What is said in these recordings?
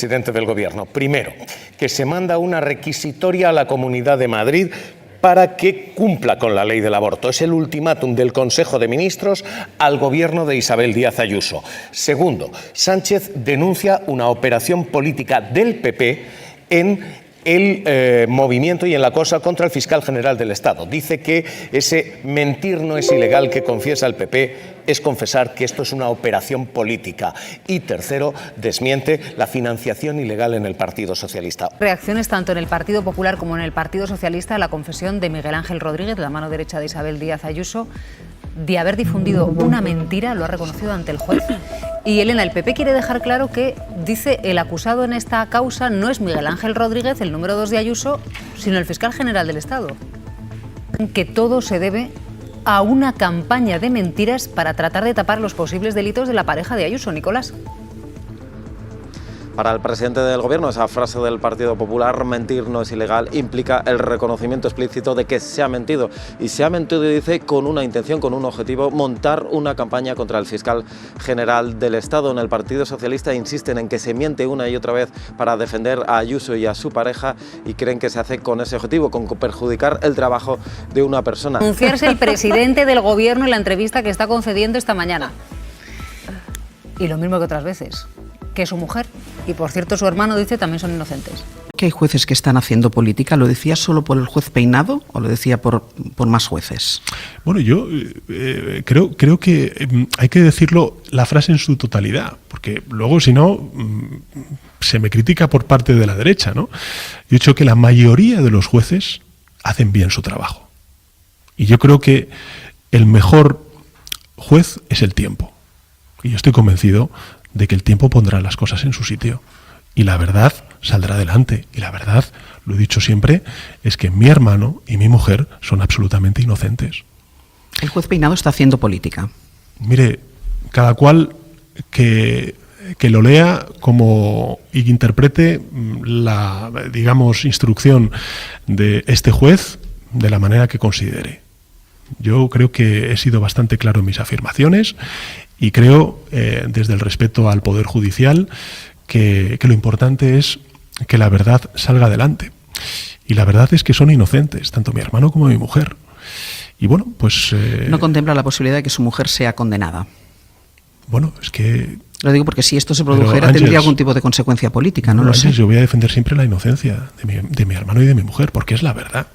presidente del Gobierno. Primero, que se manda una requisitoria a la Comunidad de Madrid para que cumpla con la ley del aborto. Es el ultimátum del Consejo de Ministros al Gobierno de Isabel Díaz Ayuso. Segundo, Sánchez denuncia una operación política del PP en el movimiento y en la cosa contra el fiscal general del Estado. Dice que ese mentir no es ilegal que confiesa el PP es confesar que esto es una operación política. Y tercero, desmiente la financiación ilegal en el Partido Socialista. Reacciones tanto en el Partido Popular como en el Partido Socialista a la confesión de Miguel Ángel Rodríguez, la mano derecha de Isabel Díaz Ayuso, de haber difundido una mentira, lo ha reconocido ante el juez. Y Elena, el PP quiere dejar claro que, dice, el acusado en esta causa no es Miguel Ángel Rodríguez, el número 2 de Ayuso, sino el fiscal general del Estado. Que todo se debe a una campaña de mentiras para tratar de tapar los posibles delitos de la pareja de Ayuso. Nicolás. Para el presidente del Gobierno, esa frase del Partido Popular, mentir no es ilegal, implica el reconocimiento explícito de que se ha mentido. Y se ha mentido, dice, con una intención, con un objetivo, montar una campaña contra el fiscal general del Estado. En el Partido Socialista insisten en que se miente una y otra vez para defender a Ayuso y a su pareja y creen que se hace con ese objetivo, con perjudicar el trabajo de una persona. Anunciarse el presidente del Gobierno en la entrevista que está concediendo esta mañana. Y lo mismo que otras veces, que su mujer y, por cierto, su hermano, dice, también son inocentes. ¿Que hay jueces que están haciendo política? ¿Lo decía solo por el juez Peinado o lo decía por más jueces? Bueno, yo creo que hay que decirlo la frase en su totalidad, porque luego, si no, se me critica por parte de la derecha, ¿no? Yo he dicho que la mayoría de los jueces hacen bien su trabajo. Y yo creo que el mejor juez es el tiempo. Y yo estoy convencido de que el tiempo pondrá las cosas en su sitio y la verdad saldrá adelante. Y la verdad, lo he dicho siempre, es que mi hermano y mi mujer son absolutamente inocentes. El juez Peinado está haciendo política. Mire, cada cual que lo lea como y interprete la, digamos, instrucción de este juez de la manera que considere. Yo creo que he sido bastante claro en mis afirmaciones y creo, desde el respeto al Poder Judicial, que lo importante es que la verdad salga adelante. Y la verdad es que son inocentes, tanto mi hermano como mi mujer. Y bueno, pues... ¿No contempla la posibilidad de que su mujer sea condenada? Bueno, es que... Lo digo porque si esto se produjera, Ángels, tendría algún tipo de consecuencia política, no lo sé. Yo voy a defender siempre la inocencia de mi hermano y de mi mujer, porque es la verdad.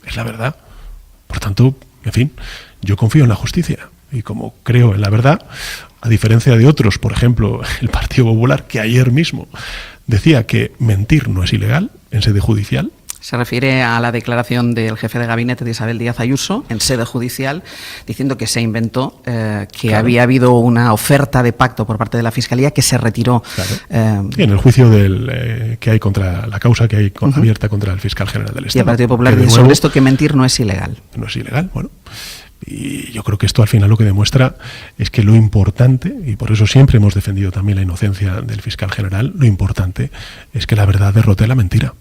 Es la verdad. Por tanto, en fin, yo confío en la justicia. Y como creo en la verdad, a diferencia de otros, por ejemplo, el Partido Popular, que ayer mismo decía que mentir no es ilegal en sede judicial. Se refiere a la declaración del jefe de gabinete de Isabel Díaz Ayuso en sede judicial, diciendo que se inventó que había habido una oferta de pacto por parte de la Fiscalía que se retiró. Claro. En el juicio que hay contra la causa que hay abierta contra el fiscal general del Estado. Y el Partido Popular dice sobre esto que mentir no es ilegal. No es ilegal, bueno. Y yo creo que esto al final lo que demuestra es que lo importante, y por eso siempre hemos defendido también la inocencia del fiscal general, lo importante es que la verdad derrote la mentira.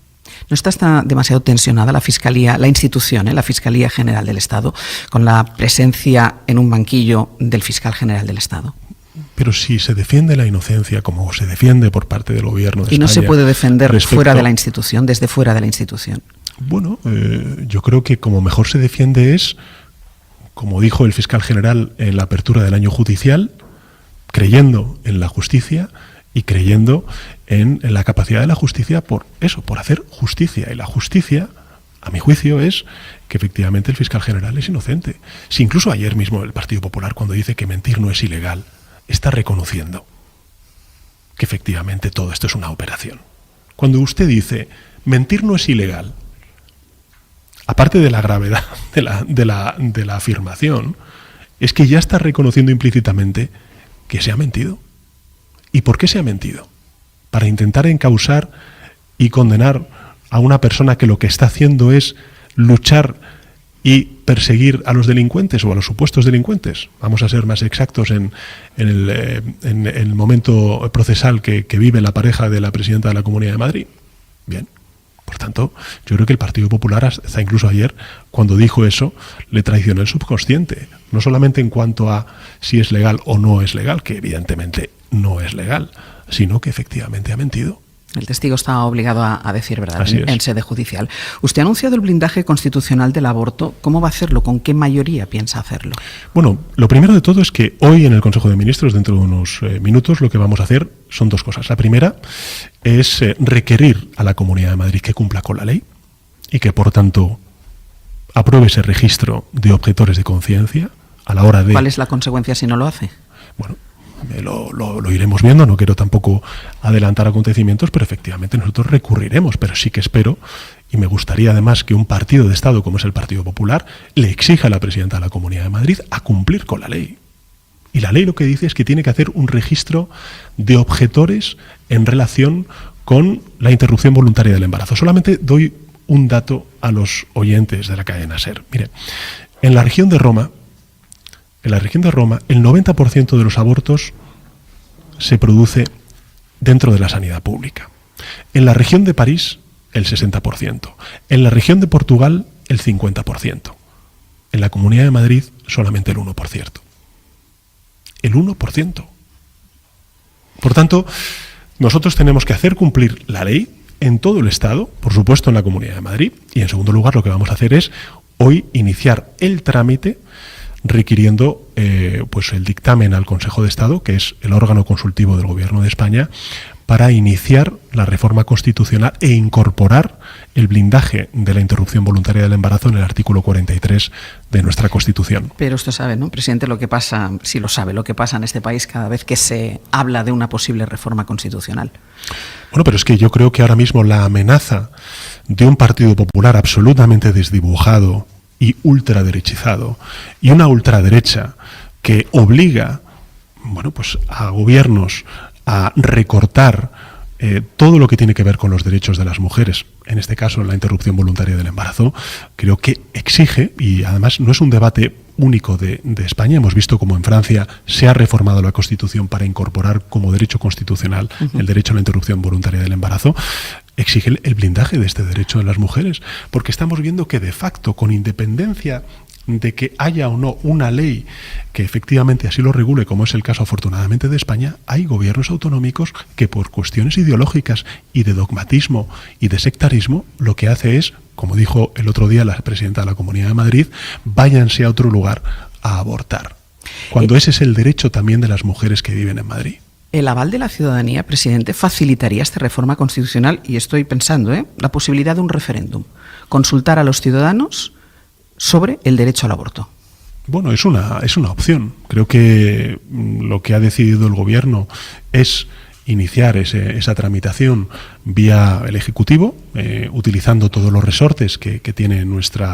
¿No está demasiado tensionada la Fiscalía, la institución, la Fiscalía General del Estado, con la presencia en un banquillo del fiscal general del Estado? Pero si se defiende la inocencia como se defiende por parte del Gobierno de España... ¿Y no se puede defender fuera de la institución, desde fuera de la institución? Bueno, yo creo que como mejor se defiende es, como dijo el fiscal general en la apertura del año judicial, creyendo en la justicia y creyendo en la capacidad de la justicia por hacer justicia. Y la justicia, a mi juicio, es que efectivamente el fiscal general es inocente. Si incluso ayer mismo el Partido Popular, cuando dice que mentir no es ilegal, está reconociendo que efectivamente todo esto es una operación. Cuando usted dice mentir no es ilegal, aparte de la gravedad de la afirmación, es que ya está reconociendo implícitamente que se ha mentido. ¿Y por qué se ha mentido? Para intentar encausar y condenar a una persona que lo que está haciendo es luchar y perseguir a los delincuentes o a los supuestos delincuentes. Vamos a ser más exactos en el momento procesal que vive la pareja de la presidenta de la Comunidad de Madrid. Bien. Por tanto, yo creo que el Partido Popular, hasta incluso ayer, cuando dijo eso, le traicionó el subconsciente. No solamente en cuanto a si es legal o no es legal, que evidentemente no es legal, sino que efectivamente ha mentido. El testigo está obligado a decir verdad en sede judicial. Usted ha anunciado el blindaje constitucional del aborto. ¿Cómo va a hacerlo? ¿Con qué mayoría piensa hacerlo? Bueno, lo primero de todo es que hoy en el Consejo de Ministros, dentro de unos minutos, lo que vamos a hacer son dos cosas. La primera es requerir a la Comunidad de Madrid que cumpla con la ley y que, por tanto, apruebe ese registro de objetores de conciencia a la hora de... ¿Cuál es la consecuencia si no lo hace? Bueno, lo iremos viendo, no quiero tampoco adelantar acontecimientos, pero efectivamente nosotros recurriremos, pero sí que espero, y me gustaría además que un partido de Estado como es el Partido Popular le exija a la presidenta de la Comunidad de Madrid a cumplir con la ley. Y la ley lo que dice es que tiene que hacer un registro de objetores en relación con la interrupción voluntaria del embarazo. Solamente doy un dato a los oyentes de la cadena SER. Mire, en la región de Roma, el 90% de los abortos se produce dentro de la sanidad pública. En la región de París, el 60%. En la región de Portugal, el 50%. En la Comunidad de Madrid, solamente el 1%. El 1%. Por tanto, nosotros tenemos que hacer cumplir la ley en todo el Estado, por supuesto en la Comunidad de Madrid, y en segundo lugar lo que vamos a hacer es hoy iniciar el trámite requiriendo pues el dictamen al Consejo de Estado, que es el órgano consultivo del Gobierno de España, para iniciar la reforma constitucional e incorporar el blindaje de la interrupción voluntaria del embarazo en el artículo 43 de nuestra Constitución. Pero usted sabe, ¿no, presidente, lo que pasa, sí lo sabe, lo que pasa en este país cada vez que se habla de una posible reforma constitucional? Bueno, pero es que yo creo que ahora mismo la amenaza de un Partido Popular absolutamente desdibujado y ultraderechizado, y una ultraderecha que obliga, bueno, pues a gobiernos a recortar todo lo que tiene que ver con los derechos de las mujeres, en este caso la interrupción voluntaria del embarazo, creo que exige, y además no es un debate único de España, hemos visto como en Francia se ha reformado la Constitución para incorporar como derecho constitucional el derecho a la interrupción voluntaria del embarazo, exige el blindaje de este derecho de las mujeres, porque estamos viendo que de facto, con independencia de que haya o no una ley que efectivamente así lo regule, como es el caso afortunadamente de España, hay gobiernos autonómicos que por cuestiones ideológicas y de dogmatismo y de sectarismo lo que hace es, como dijo el otro día la presidenta de la Comunidad de Madrid, váyanse a otro lugar a abortar, cuando ese es el derecho también de las mujeres que viven en Madrid. ¿El aval de la ciudadanía, presidente, facilitaría esta reforma constitucional? Y estoy pensando, la posibilidad de un referéndum, consultar a los ciudadanos sobre el derecho al aborto. Bueno, es una opción. Creo que lo que ha decidido el Gobierno es iniciar esa tramitación vía el Ejecutivo, utilizando todos los resortes que tiene nuestro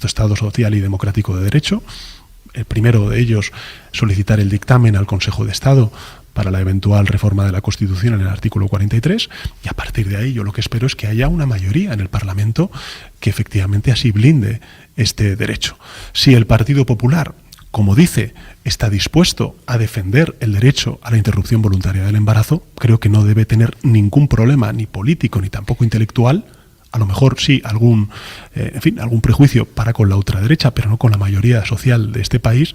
Estado social y democrático de derecho. El primero de ellos, solicitar el dictamen al Consejo de Estado para la eventual reforma de la Constitución en el artículo 43, y a partir de ahí yo lo que espero es que haya una mayoría en el Parlamento que efectivamente así blinde este derecho. Si el Partido Popular, como dice, está dispuesto a defender el derecho a la interrupción voluntaria del embarazo, creo que no debe tener ningún problema, ni político ni tampoco intelectual. A lo mejor sí algún prejuicio para con la ultraderecha, pero no con la mayoría social de este país,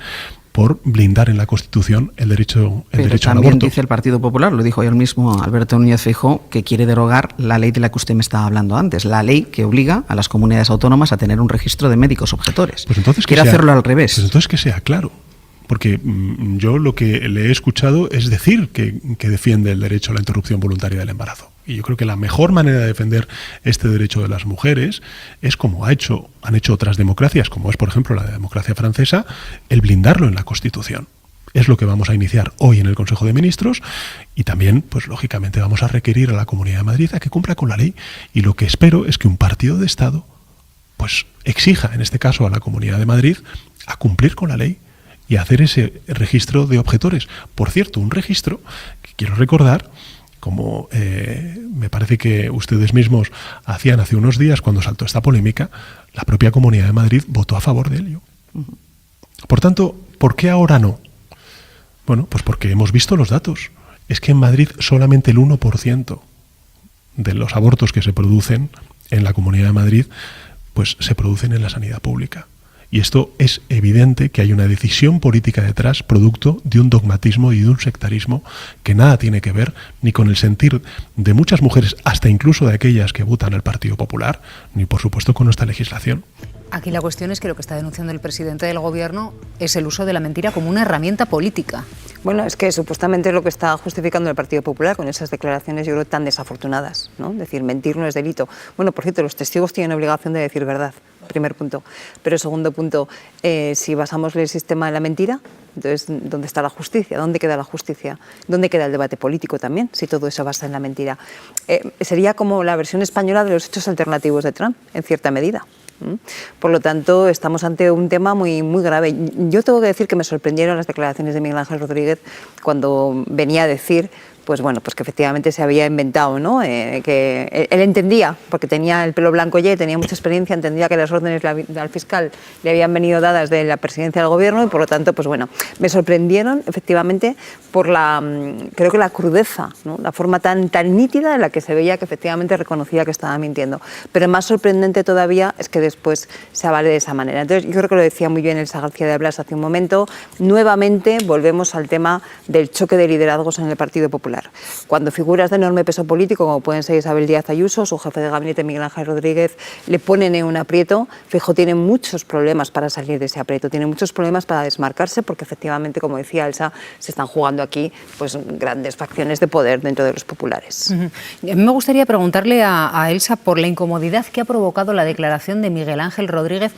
por blindar en la Constitución el derecho al aborto. Pero también dice el Partido Popular, lo dijo ayer mismo Alberto Núñez Feijóo, que quiere derogar la ley de la que usted me estaba hablando antes, la ley que obliga a las comunidades autónomas a tener un registro de médicos objetores. Pues entonces quiere hacerlo al revés. Pues entonces que sea claro, porque yo lo que le he escuchado es decir que defiende el derecho a la interrupción voluntaria del embarazo. Y yo creo que la mejor manera de defender este derecho de las mujeres es como han hecho otras democracias, como es por ejemplo la democracia francesa, el blindarlo en la Constitución. Es lo que vamos a iniciar hoy en el Consejo de Ministros, y también, pues lógicamente, vamos a requerir a la Comunidad de Madrid a que cumpla con la ley, y lo que espero es que un partido de Estado pues exija, en este caso a la Comunidad de Madrid, a cumplir con la ley y a hacer ese registro de objetores. Por cierto, un registro que quiero recordar, como me parece que ustedes mismos hacían hace unos días cuando saltó esta polémica, la propia Comunidad de Madrid votó a favor de ello. Por tanto, ¿por qué ahora no? Bueno, pues porque hemos visto los datos. Es que en Madrid solamente el 1% de los abortos que se producen en la Comunidad de Madrid pues se producen en la sanidad pública. Y esto es evidente que hay una decisión política detrás, producto de un dogmatismo y de un sectarismo que nada tiene que ver ni con el sentir de muchas mujeres, hasta incluso de aquellas que votan al Partido Popular, ni por supuesto con nuestra legislación. Aquí la cuestión es que lo que está denunciando el presidente del Gobierno es el uso de la mentira como una herramienta política. Bueno, es que supuestamente es lo que está justificando el Partido Popular con esas declaraciones, yo creo, tan desafortunadas, ¿no? Decir, mentir no es delito. Bueno, por cierto, los testigos tienen obligación de decir verdad, primer punto. Pero segundo punto, si basamos el sistema en la mentira, entonces, ¿dónde está la justicia? ¿Dónde queda la justicia? ¿Dónde queda el debate político también, si todo eso basa en la mentira? Sería como la versión española de los hechos alternativos de Trump, en cierta medida. Por lo tanto, estamos ante un tema muy, muy grave. Yo tengo que decir que me sorprendieron las declaraciones de Miguel Ángel Rodríguez cuando venía a decir pues bueno, pues que efectivamente se había inventado, ¿no? Que él entendía, porque tenía el pelo blanco ya, tenía mucha experiencia, entendía que las órdenes al fiscal le habían venido dadas de la presidencia del gobierno y por lo tanto, pues bueno, me sorprendieron efectivamente por creo que la crudeza, ¿no? La forma tan nítida en la que se veía que efectivamente reconocía que estaba mintiendo. Pero más sorprendente todavía es que después se avale de esa manera. Entonces, yo creo que lo decía muy bien Elsa García de Blas hace un momento, nuevamente volvemos al tema del choque de liderazgos en el Partido Popular. Cuando figuras de enorme peso político, como pueden ser Isabel Díaz Ayuso, su jefe de gabinete Miguel Ángel Rodríguez, le ponen en un aprieto, Feijóo tiene muchos problemas para salir de ese aprieto, tiene muchos problemas para desmarcarse, porque efectivamente, como decía Elsa, se están jugando aquí pues grandes facciones de poder dentro de los populares. A mí me gustaría preguntarle a Elsa por la incomodidad que ha provocado la declaración de Miguel Ángel Rodríguez.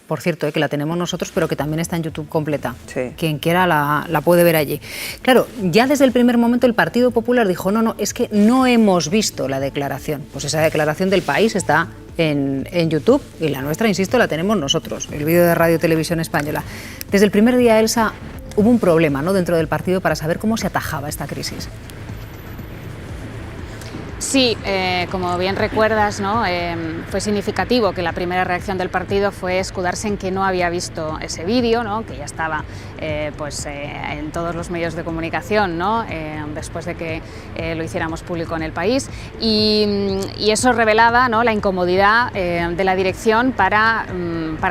Por cierto, que la tenemos nosotros, pero que también está en YouTube completa. Sí. Quien quiera la puede ver allí. Claro, ya desde el primer momento el Partido Popular dijo, no, es que no hemos visto la declaración. Pues esa declaración del País está en YouTube y la nuestra, insisto, la tenemos nosotros, el vídeo de Radio Televisión Española. Desde el primer día, Elsa, hubo un problema, ¿no?, dentro del partido para saber cómo se atajaba esta crisis. Sí, como bien recuerdas, ¿no? Fue significativo que la primera reacción del partido fue escudarse en que no había visto ese vídeo, ¿no? Que ya estaba en todos los medios de comunicación, ¿no? Después de que lo hiciéramos público en El País, y eso revelaba, ¿no?, la incomodidad de la dirección para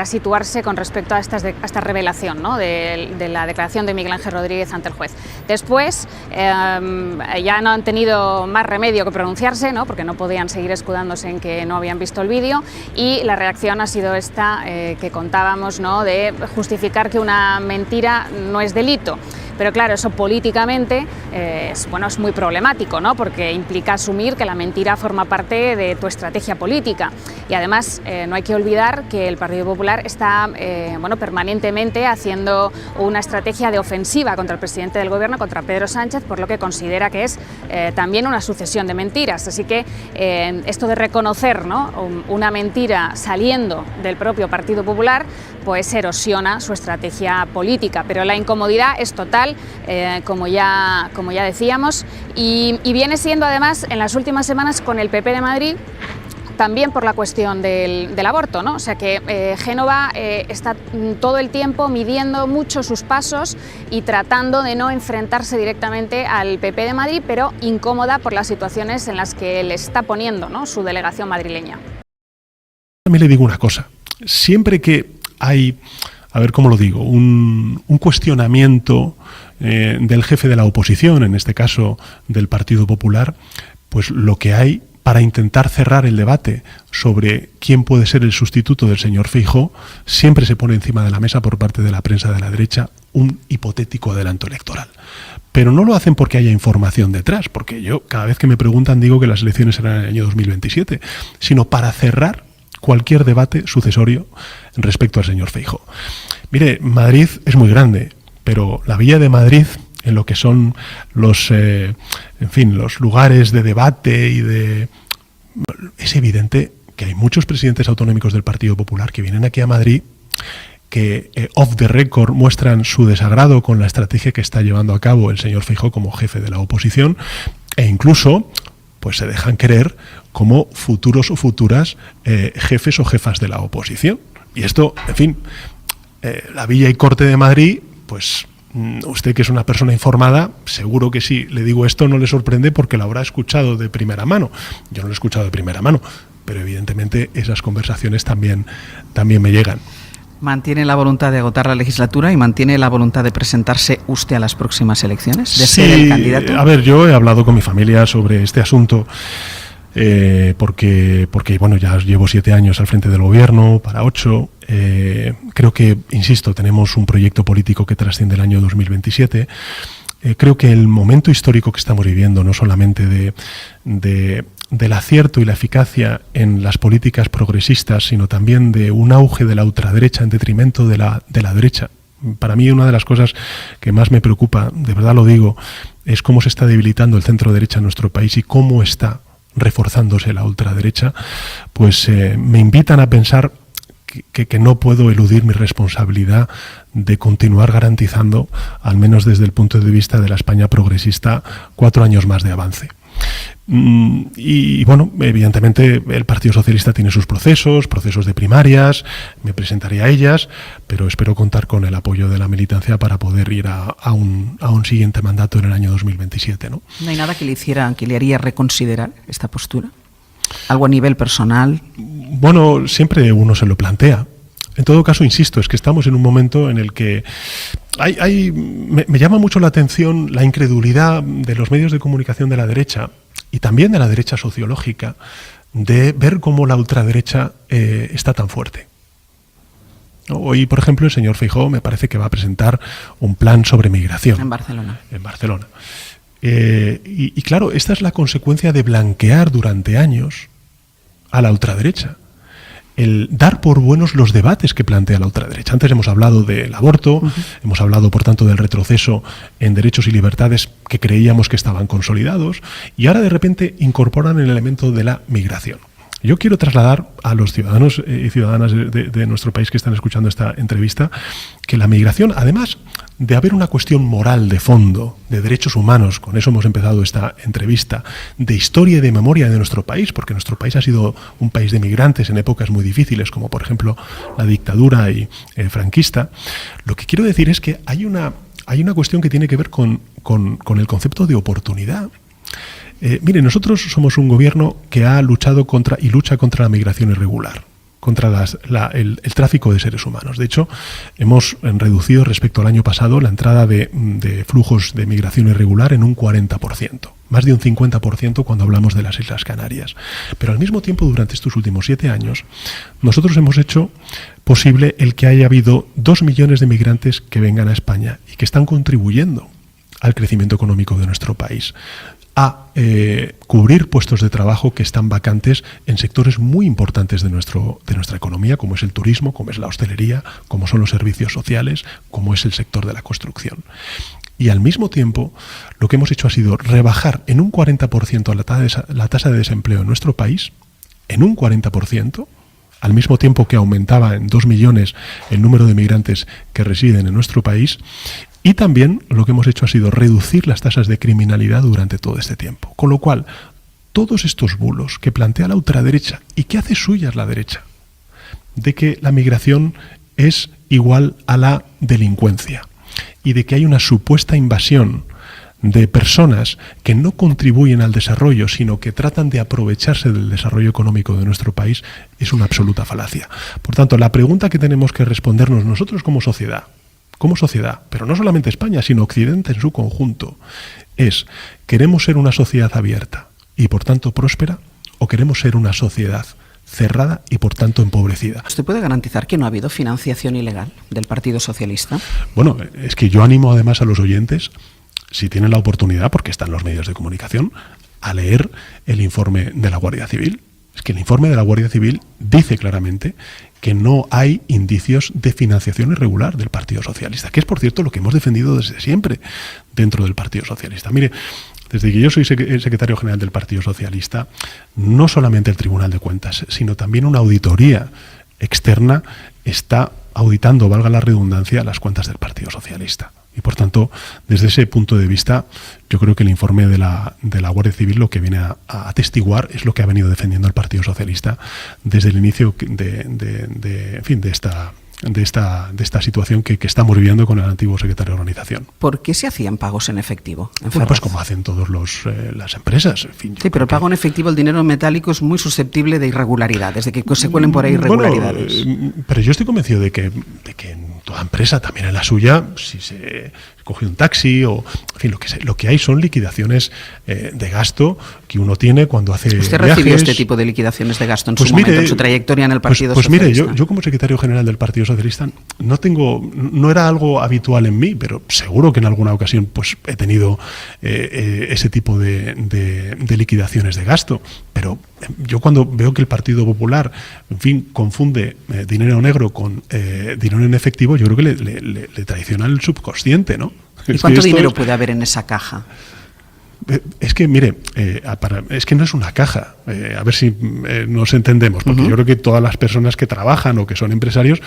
situarse con respecto a esta revelación, ¿no?, de la declaración de Miguel Ángel Rodríguez ante el juez. Después ya no han tenido más remedio que pronunciarse, ¿no?, porque no podían seguir escudándose en que no habían visto el vídeo, y la reacción ha sido esta que contábamos, ¿no?, de justificar que una mentira no es delito. Pero claro, eso políticamente es muy problemático, ¿no?, porque implica asumir que la mentira forma parte de tu estrategia política. Y además no hay que olvidar que el Partido Popular está permanentemente haciendo una estrategia de ofensiva contra el presidente del Gobierno, contra Pedro Sánchez, por lo que considera que es también una sucesión de mentiras. Así que esto de reconocer, ¿no?, una mentira saliendo del propio Partido Popular, pues erosiona su estrategia política. Pero la incomodidad es total, como ya decíamos, y viene siendo además en las últimas semanas con el PP de Madrid, también por la cuestión del aborto, ¿no? O sea que Génova está todo el tiempo midiendo mucho sus pasos y tratando de no enfrentarse directamente al PP de Madrid, pero incómoda por las situaciones en las que le está poniendo, ¿no?, su delegación madrileña. También le digo una cosa, siempre que hay, a ver cómo lo digo, un cuestionamiento del jefe de la oposición, en este caso del Partido Popular, pues lo que hay para intentar cerrar el debate sobre quién puede ser el sustituto del señor Feijóo, siempre se pone encima de la mesa por parte de la prensa de la derecha un hipotético adelanto electoral. Pero no lo hacen porque haya información detrás, porque yo cada vez que me preguntan digo que las elecciones serán en el año 2027, sino para cerrar cualquier debate sucesorio respecto al señor Feijóo. Mire, Madrid es muy grande, pero la Villa de Madrid, en lo que son los lugares de debate es evidente que hay muchos presidentes autonómicos del Partido Popular que vienen aquí a Madrid, que off the record muestran su desagrado con la estrategia que está llevando a cabo el señor Feijóo como jefe de la oposición, e incluso pues se dejan querer como futuros o futuras jefes o jefas de la oposición. Y esto, en fin, la Villa y Corte de Madrid, pues usted, que es una persona informada, seguro que sí, le digo esto, no le sorprende porque lo habrá escuchado de primera mano. Yo no lo he escuchado de primera mano, pero evidentemente esas conversaciones también me llegan. ¿Mantiene la voluntad de agotar la legislatura y mantiene la voluntad de presentarse usted a las próximas elecciones? ¿De ser el candidato? A ver, yo he hablado con mi familia sobre este asunto porque bueno, ya llevo 7 años al frente del gobierno, para 8. Creo que, insisto, tenemos un proyecto político que trasciende el año 2027. Creo que el momento histórico que estamos viviendo, no solamente del acierto y la eficacia en las políticas progresistas, sino también de un auge de la ultraderecha en detrimento de la derecha. Para mí, una de las cosas que más me preocupa, de verdad lo digo, es cómo se está debilitando el centro derecha en nuestro país y cómo está reforzándose la ultraderecha. Pues me invitan a pensar que no puedo eludir mi responsabilidad de continuar garantizando, al menos desde el punto de vista de la España progresista, 4 años más de avance. Y bueno, evidentemente el Partido Socialista tiene sus procesos de primarias, me presentaré a ellas, pero espero contar con el apoyo de la militancia para poder ir a un siguiente mandato en el año 2027, ¿no? ¿No hay nada que le haría reconsiderar esta postura? ¿Algo a nivel personal? Bueno, siempre uno se lo plantea. En todo caso, insisto, es que estamos en un momento en el que me llama mucho la atención la incredulidad de los medios de comunicación de la derecha y también de la derecha sociológica de ver cómo la ultraderecha está tan fuerte. Hoy, por ejemplo, el señor Feijóo me parece que va a presentar un plan sobre migración. En Barcelona. En Barcelona. Y claro, esta es la consecuencia de blanquear durante años a la ultraderecha. El dar por buenos los debates que plantea la ultraderecha. Antes hemos hablado del aborto, hemos hablado, por tanto, del retroceso en derechos y libertades que creíamos que estaban consolidados, y ahora de repente incorporan el elemento de la migración. Yo quiero trasladar a los ciudadanos y ciudadanas de nuestro país que están escuchando esta entrevista que la migración, además de haber una cuestión moral de fondo, de derechos humanos, con eso hemos empezado esta entrevista, de historia y de memoria de nuestro país, porque nuestro país ha sido un país de migrantes en épocas muy difíciles, como por ejemplo la dictadura franquista, lo que quiero decir es que hay una cuestión que tiene que ver con el concepto de oportunidad. Mire, nosotros somos un gobierno que ha luchado y lucha contra la migración irregular, contra el tráfico de seres humanos. De hecho, hemos reducido respecto al año pasado la entrada de flujos de migración irregular en un 40%, más de un 50% cuando hablamos de las Islas Canarias. Pero al mismo tiempo, durante estos últimos 7 años, nosotros hemos hecho posible el que haya habido 2 millones de migrantes que vengan a España y que están contribuyendo al crecimiento económico de nuestro país, a cubrir puestos de trabajo que están vacantes en sectores muy importantes de nuestra economía, como es el turismo, como es la hostelería, como son los servicios sociales, como es el sector de la construcción. Y al mismo tiempo, lo que hemos hecho ha sido rebajar en un 40% la tasa de desempleo en nuestro país, en un 40%, al mismo tiempo que aumentaba en 2 millones el número de migrantes que residen en nuestro país. Y también lo que hemos hecho ha sido reducir las tasas de criminalidad durante todo este tiempo. Con lo cual, todos estos bulos que plantea la ultraderecha y que hace suyas la derecha, de que la migración es igual a la delincuencia y de que hay una supuesta invasión de personas que no contribuyen al desarrollo, sino que tratan de aprovecharse del desarrollo económico de nuestro país, es una absoluta falacia. Por tanto, la pregunta que tenemos que respondernos nosotros como sociedad, pero no solamente España, sino Occidente en su conjunto, es: ¿queremos ser una sociedad abierta y por tanto próspera, o queremos ser una sociedad cerrada y por tanto empobrecida? ¿Usted puede garantizar que no ha habido financiación ilegal del Partido Socialista? Bueno, es que yo animo además a los oyentes, si tienen la oportunidad, porque están los medios de comunicación, a leer el informe de la Guardia Civil. Es que el informe de la Guardia Civil dice claramente que no hay indicios de financiación irregular del Partido Socialista, que es, por cierto, lo que hemos defendido desde siempre dentro del Partido Socialista. Mire, desde que yo soy el secretario general del Partido Socialista, no solamente el Tribunal de Cuentas, sino también una auditoría externa está auditando, valga la redundancia, las cuentas del Partido Socialista. Y por tanto, desde ese punto de vista, yo creo que el informe de la Guardia Civil lo que viene a atestiguar es lo que ha venido defendiendo el Partido Socialista desde el inicio de esta situación que estamos viviendo con el antiguo secretario de organización. ¿Por qué se hacían pagos en efectivo? Bueno, pues como hacen todas las empresas. En fin, sí, pero el pago en efectivo, el dinero metálico, es muy susceptible de irregularidades, de que se cuelen por ahí irregularidades. Bueno, pero yo estoy convencido de que en toda empresa, también en la suya, si se coge un taxi o, en fin, lo que hay son liquidaciones de gasto que uno tiene cuando hace ¿Usted viajes. recibió este tipo de liquidaciones de gasto en Pues su momento, en su trayectoria en el Partido Socialista? Pues mire, yo como secretario general del Partido Socialista no era algo habitual en mí, pero seguro que en alguna ocasión pues he tenido ese tipo de liquidaciones de gasto. Pero yo cuando veo que el Partido Popular, en fin, confunde dinero negro con dinero en efectivo, yo creo que le traiciona el subconsciente, ¿no? ¿Y cuánto dinero puede haber en esa caja? Es que, mire, es que no es una caja, a ver si nos entendemos, porque yo creo que todas las personas que trabajan o que son empresarios,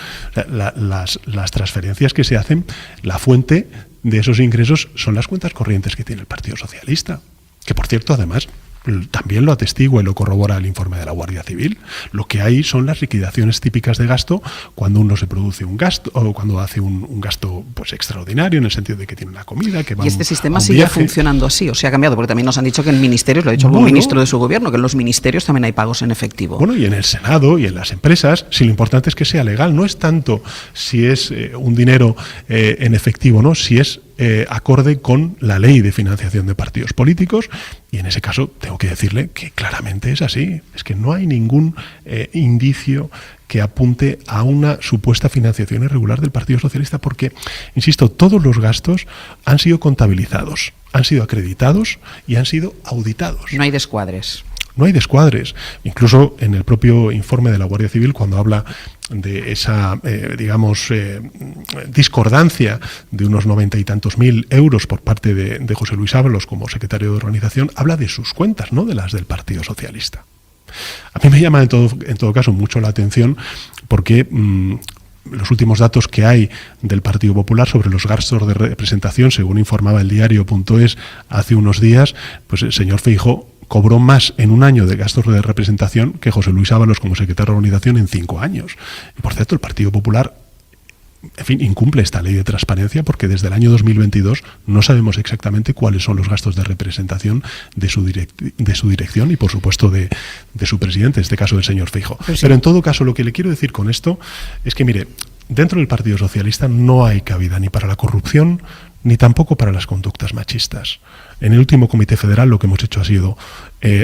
las transferencias que se hacen, la fuente de esos ingresos son las cuentas corrientes que tiene el Partido Socialista, que por cierto, además, también lo atestigua y lo corrobora el informe de la Guardia Civil. Lo que hay son las liquidaciones típicas de gasto cuando uno se produce un gasto o cuando hace un gasto pues extraordinario, en el sentido de que tiene una comida, que va ¿Y este sistema a un sigue viaje. funcionando así o se ha cambiado? Porque también nos han dicho que en ministerios, lo ha dicho algún ministro de su gobierno, que en los ministerios también hay pagos en efectivo. Bueno, y en el Senado y en las empresas, si lo importante es que sea legal, no es tanto si es un dinero en efectivo, ¿no? Si es acorde con la ley de financiación de partidos políticos, y en ese caso tengo que decirle que claramente es así. Es que no hay ningún indicio que apunte a una supuesta financiación irregular del Partido Socialista porque, insisto, todos los gastos han sido contabilizados, han sido acreditados y han sido auditados. No hay descuadres. No hay descuadres. Incluso en el propio informe de la Guardia Civil, cuando habla de esa, discordancia de unos 90 y tantos mil euros por parte de José Luis Ábalos como secretario de organización, habla de sus cuentas, no de las del Partido Socialista. A mí me llama en todo caso mucho la atención porque los últimos datos que hay del Partido Popular sobre los gastos de representación, según informaba el diario.es hace unos días, pues el señor Feijóo cobró más en un año de gastos de representación que José Luis Ábalos como secretario de organización en 5 años. Y por cierto, el Partido Popular, en fin, incumple esta ley de transparencia porque desde el año 2022 no sabemos exactamente cuáles son los gastos de representación de su dirección y, por supuesto, de su presidente, en este caso del señor Feijóo. Pues sí. Pero en todo caso, lo que le quiero decir con esto es que, mire, dentro del Partido Socialista no hay cabida ni para la corrupción ni tampoco para las conductas machistas. En el último Comité Federal lo que hemos hecho ha sido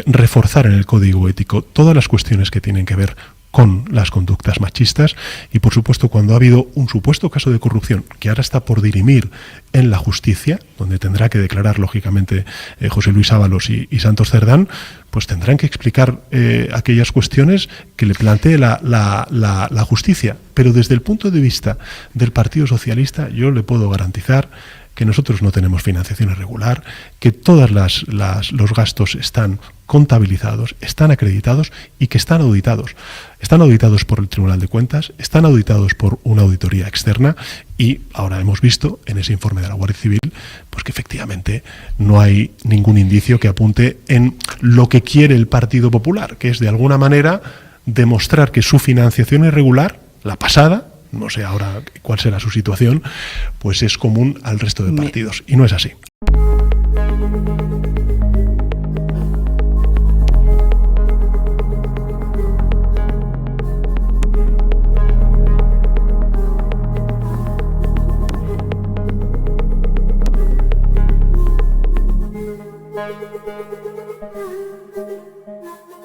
reforzar en el Código Ético todas las cuestiones que tienen que ver con las conductas machistas y, por supuesto, cuando ha habido un supuesto caso de corrupción que ahora está por dirimir en la justicia, donde tendrá que declarar, lógicamente, José Luis Ábalos y Santos Cerdán, pues tendrán que explicar aquellas cuestiones que le plantee la justicia. Pero desde el punto de vista del Partido Socialista, yo le puedo garantizar que nosotros no tenemos financiación irregular, que todos los gastos están contabilizados, están acreditados y que están auditados. Están auditados por el Tribunal de Cuentas, están auditados por una auditoría externa y ahora hemos visto en ese informe de la Guardia Civil pues que efectivamente no hay ningún indicio que apunte en lo que quiere el Partido Popular, que es de alguna manera demostrar que su financiación irregular, la pasada, no sé ahora cuál será su situación, pues es común al resto de partidos. Y no es así.